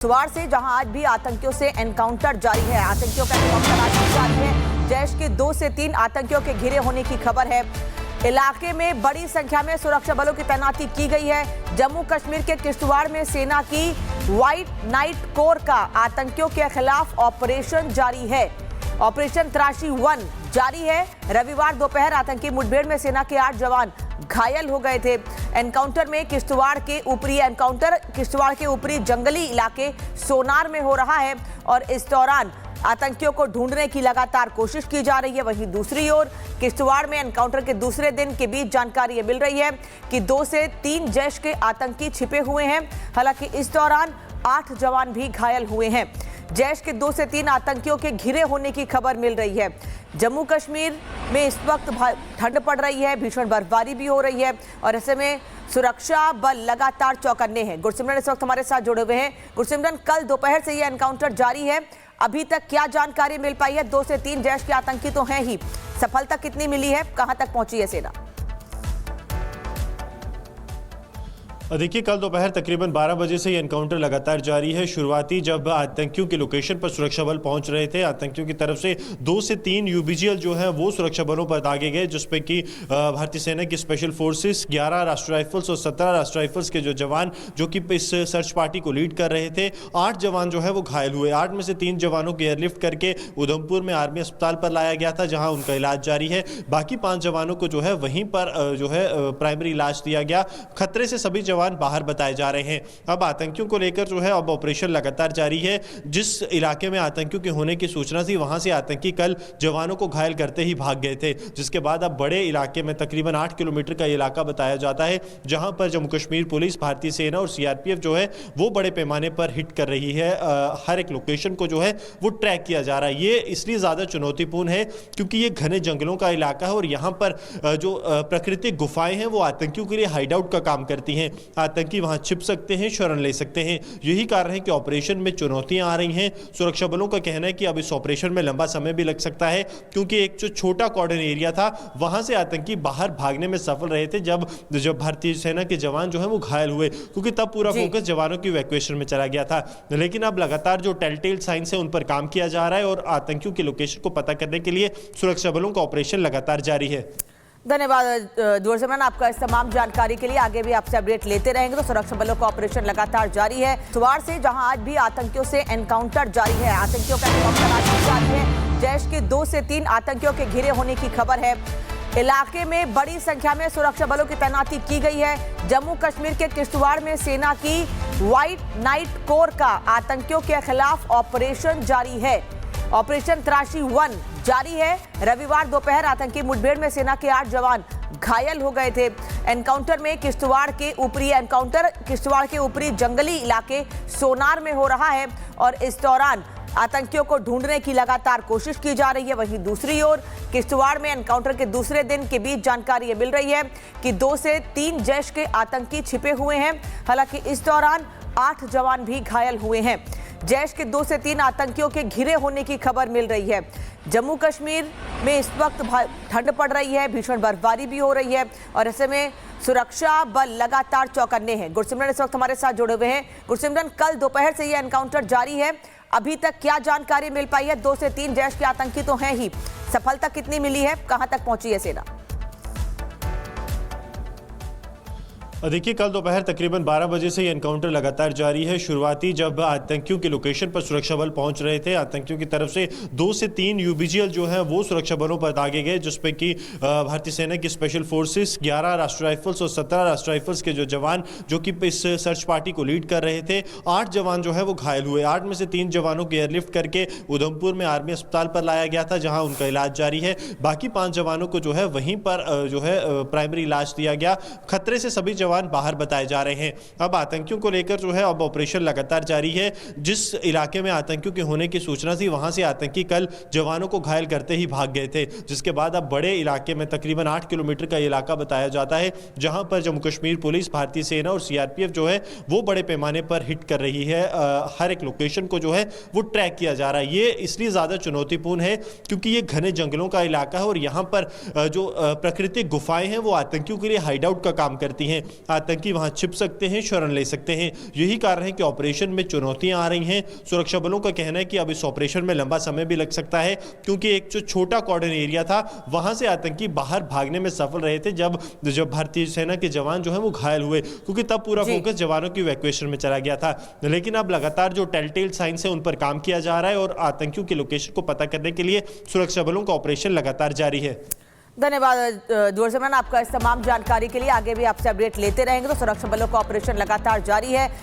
किश्तवाड़ से जहां आज भी आतंकियों से एनकाउंटर जारी है। आतंकियों का एनकाउंटर आज भी जारी है। जैश के 2 से 3 आतंकियों के घिरे होने की खबर है। इलाके में बड़ी संख्या में सुरक्षा बलों की तैनाती की गई है। जम्मू कश्मीर के किश्तवाड़ में सेना की व्हाइट नाइट कोर का आतंकियों के खिलाफ ऑपरेशन जारी है। ऑपरेशन त्राशी 1 जारी है। रविवार दोपहर आतंकी मुठभेड़ में सेना के 8 जवान घायल हो गए थे। एनकाउंटर में किश्तवाड़ के ऊपरी जंगली इलाके सोनार में हो रहा है और इस दौरान आतंकियों को ढूंढने की लगातार कोशिश की जा रही है। वहीं दूसरी ओर किश्तवाड़ में एनकाउंटर के दूसरे दिन के बीच जानकारी ये मिल रही है कि 2 से 3 जैश के आतंकी छिपे हुए हैं। हालांकि इस दौरान 8 जवान भी घायल हुए हैं। जैश के 2 से 3 आतंकियों के घिरे होने की खबर मिल रही है। जम्मू कश्मीर में इस वक्त ठंड पड़ रही है, भीषण बर्फबारी भी हो रही है और ऐसे में सुरक्षा बल लगातार चौकन्ने हैं। गुरसिमरन इस वक्त हमारे साथ जुड़े हुए हैं। गुरसिमरन, कल दोपहर से यह एनकाउंटर जारी है, अभी तक क्या जानकारी मिल पाई है? 2 से 3 जैश के आतंकी तो हैं ही, सफलता कितनी मिली है, कहां तक पहुंची है सेना? देखिए, कल दोपहर तकरीबन 12 बजे से ये एनकाउंटर लगातार जारी है। शुरुआती जब आतंकियों के लोकेशन पर सुरक्षा बल पहुंच रहे थे, आतंकियों की तरफ से 2 से 3 यूबीजीएल जो है वो सुरक्षा बलों पर दागे गए, जिसपे कि भारतीय सेना की स्पेशल फोर्सेस, 11 राष्ट्रीय राइफल्स और 17 राष्ट्रीय राइफल्स के जो जवान जो कि इस सर्च पार्टी को लीड कर रहे थे। 8 जवान जो है वो घायल हुए। 8 में से 3 जवानों को एयरलिफ्ट करके उधमपुर में आर्मी अस्पताल पर लाया गया था, जहाँ उनका इलाज जारी है। बाकी 5 जवानों को जो है वहीं पर जो है प्राइमरी इलाज दिया गया। खतरे से सभी बाहर बताए जा रहे हैं। अब आतंकियों को लेकर जो है अब ऑपरेशन लगातार जारी है। जिस इलाके में आतंकियों के होने की सूचना थी, वहां से आतंकी कल जवानों को घायल करते ही भाग गए थे, जिसके बाद अब बड़े इलाके में तकरीबन 8 किलोमीटर का इलाका बताया जाता है, जहां पर जम्मू कश्मीर पुलिस, भारतीय सेना और सीआरपीएफ जो है वो बड़े पैमाने पर हिट कर रही है। हर एक लोकेशन को जो है वो ट्रैक किया जा रहा है। ये इसलिए ज्यादा चुनौतीपूर्ण है क्योंकि ये घने जंगलों का इलाका है और यहाँ पर जो प्राकृतिक गुफाएं हैं वो आतंकियों के लिए हाइड आउट का काम करती हैं। आतंकी वहां छिप सकते हैं, शरण ले सकते हैं। यही कारण है कि ऑपरेशन में चुनौतियां आ रही हैं। सुरक्षा बलों का कहना है कि अब इस ऑपरेशन में लंबा समय भी लग सकता है, क्योंकि एक जो छोटा कॉर्डन एरिया था वहां से आतंकी बाहर भागने में सफल रहे थे जब भारतीय सेना के जवान जो है वो घायल हुए, क्योंकि तब पूरा फोकस जवानों की इवैक्यूएशन में चला गया था। लेकिन अब लगातार जो टेलटेल साइंस है उन पर काम किया जा रहा है और आतंकियों के लोकेशन को पता करने के लिए सुरक्षा बलों का ऑपरेशन लगातार जारी है। धन्यवाद गुरसिमरन, आपका इस तमाम जानकारी के लिए। आगे भी आपसे अपडेट लेते रहेंगे। तो सुरक्षा बलों का ऑपरेशन लगातार जारी है। किश्तवाड़ से जहां आज भी आतंकियों से एनकाउंटर जारी है। आतंकियों का एनकाउंटर आज भी जारी है। जैश के 2 से 3 आतंकियों के घिरे होने की खबर है। इलाके में बड़ी संख्या में सुरक्षा बलों की तैनाती की गई है। जम्मू कश्मीर के किश्तवाड़ में सेना की व्हाइट नाइट कोर का आतंकियों के खिलाफ ऑपरेशन जारी है। ऑपरेशन त्राशी 1 जारी है। रविवार दोपहर आतंकी मुठभेड़ में सेना के 8 जवान घायल हो गए थे। एनकाउंटर में किश्तवाड़ के ऊपरी जंगली इलाके सोनार में हो रहा है और इस दौरान आतंकियों को ढूंढने की लगातार कोशिश की जा रही है। वहीं दूसरी ओर किश्तवाड़ में एनकाउंटर के दूसरे दिन के बीच जानकारी ये मिल रही है कि 2 से 3 जैश के आतंकी छिपे हुए हैं। हालांकि इस दौरान 8 जवान भी घायल हुए हैं। जैश के 2 से 3 आतंकियों के घिरे होने की खबर मिल रही है। जम्मू कश्मीर में इस वक्त ठंड पड़ रही है, भीषण बर्फबारी भी हो रही है और ऐसे में सुरक्षा बल लगातार चौकन्ने हैं। गुरसिमरन इस वक्त हमारे साथ जुड़े हुए हैं। गुरसिमरन, कल दोपहर से यह एनकाउंटर जारी है, अभी तक क्या जानकारी मिल पाई है? 2 से 3 जैश के आतंकी तो हैं ही, सफलता कितनी मिली है, कहां तक पहुंची है सेना? देखिए, कल दोपहर तकरीबन 12 बजे से ये एनकाउंटर लगातार जारी है। शुरुआती जब आतंकियों के लोकेशन पर सुरक्षा बल पहुंच रहे थे, आतंकियों की तरफ से 2 से 3 यूबीजीएल जो है वो सुरक्षा बलों पर दागे गए, जिसपे कि भारतीय सेना की स्पेशल फोर्सेस, 11 राष्ट्रीय राइफल्स और 17 राष्ट्रीय राइफल्स के जो जवान जो कि इस सर्च पार्टी को लीड कर रहे थे। 8 जवान जो है वो घायल हुए। 8 में से 3 जवानों को एयरलिफ्ट करके उधमपुर में आर्मी अस्पताल पर लाया गया था, जहाँ उनका इलाज जारी है। बाकी 5 जवानों को जो है वहीं पर जो है प्राइमरी इलाज दिया गया। खतरे से सभी बाहर बताए जा रहे हैं। अब आतंकियों को लेकर जो है अब ऑपरेशन लगातार जारी है। जिस इलाके में आतंकियों के होने की सूचना थी, वहां से आतंकी कल जवानों को घायल करते ही भाग गए थे, जिसके बाद अब बड़े इलाके में तकरीबन 8 किलोमीटर का इलाका बताया जाता है, जहां पर जम्मू कश्मीर पुलिस, भारतीय सेना और सीआरपीएफ जो है वो बड़े पैमाने पर हिट कर रही है। हर एक लोकेशन को जो है वो ट्रैक किया जा रहा है। ये इसलिए ज्यादा चुनौतीपूर्ण है क्योंकि ये घने जंगलों का इलाका है और यहाँ पर जो प्राकृतिक गुफाएं हैं वो आतंकियों के लिए हाइड आउट का काम करती हैं। आतंकी वहां छिप सकते हैं, शरण ले सकते हैं। यही कारण है कि ऑपरेशन में चुनौतियां आ रही हैं। सुरक्षा बलों का कहना है कि अब इस ऑपरेशन में लंबा समय भी लग सकता है, क्योंकि एक जो छोटा कॉर्डन एरिया था वहां से आतंकी बाहर भागने में सफल रहे थे जब भारतीय सेना के जवान जो है वो घायल हुए, क्योंकि तब पूरा फोकस जवानों की इवैक्यूएशन में चला गया था। लेकिन अब लगातार जो टेलटेल साइंस है उन पर काम किया जा रहा है और आतंकियों की लोकेशन को पता करने के लिए सुरक्षा बलों का ऑपरेशन लगातार जारी है। धन्यवाद दूरदर्शन आपका इस तमाम जानकारी के लिए। आगे भी आपसे अपडेट लेते रहेंगे। तो सुरक्षा बलों का ऑपरेशन लगातार जारी है।